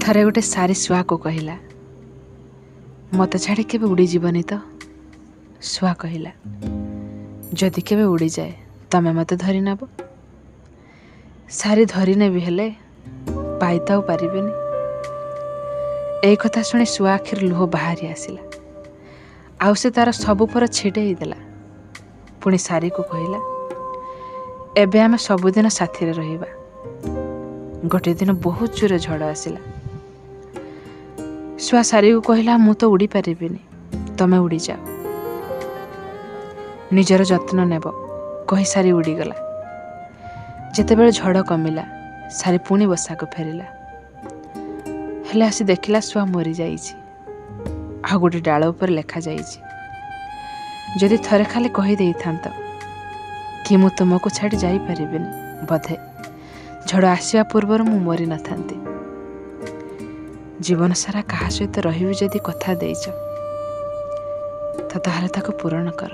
ଥରେ ଗୋଟେ ସାରି ଶୁଆକୁ କହିଲା, ମୋତେ ଛାଡ଼ି କେବେ ଉଡ଼ିଯିବନି ତ? ଶୁଆ କହିଲା, ଯଦି କେବେ ଉଡ଼ିଯାଏ ତମେ ମୋତେ ଧରି ନେବ। ସାରି ଧରି ନେବି, ହେଲେ ପାଇ ତ ଆଉ ପାରିବେନି। ଏଇ କଥା ଶୁଣି ଶୁଆ ଆଖିରୁ ଲୁହ ବାହାରି ଆସିଲା। ଆଉ ସେ ତାର ସବୁ ପର ଛିଡ଼େଇ ଦେଲା। ପୁଣି ସାରିକୁ କହିଲା, ଏବେ ଆମେ ସବୁଦିନ ସାଥିରେ ରହିବା। ଗୋଟିଏ ଦିନ ବହୁତ ଜୋରେ ଝଡ଼ ଆସିଲା। ଶୁଆ ସାରିକୁ କହିଲା, ମୁଁ ତ ଉଡ଼ି ପାରିବିନି, ତମେ ଉଡ଼ିଯାଅ, ନିଜର ଯତ୍ନ ନେବ କହି ସାରି ଉଡ଼ିଗଲା। ଯେତେବେଳେ ଝଡ଼ କମିଲା, ସାରି ପୁଣି ବସାକୁ ଫେରିଲା। ହେଲେ ଆସି ଦେଖିଲା ଶୁଆ ମରିଯାଇଛି। ଆଉ ଗୋଟେ ଡାଳ ଉପରେ ଲେଖାଯାଇଛି, ଯଦି ଥରେ ଖାଲି କହିଦେଇଥାନ୍ତ କି ମୁଁ ତୁମକୁ ଛାଡ଼ି ଯାଇପାରିବିନି, ବୋଧେ ଝଡ଼ ଆସିବା ପୂର୍ବରୁ ମୁଁ ମରିନଥାନ୍ତି। ଜୀବନ ସାରା କାହା ସହିତ ରହିବି ଯଦି କଥା ଦେଇଛ, ତ ତାହେଲେ ତାକୁ ପୂରଣ କର।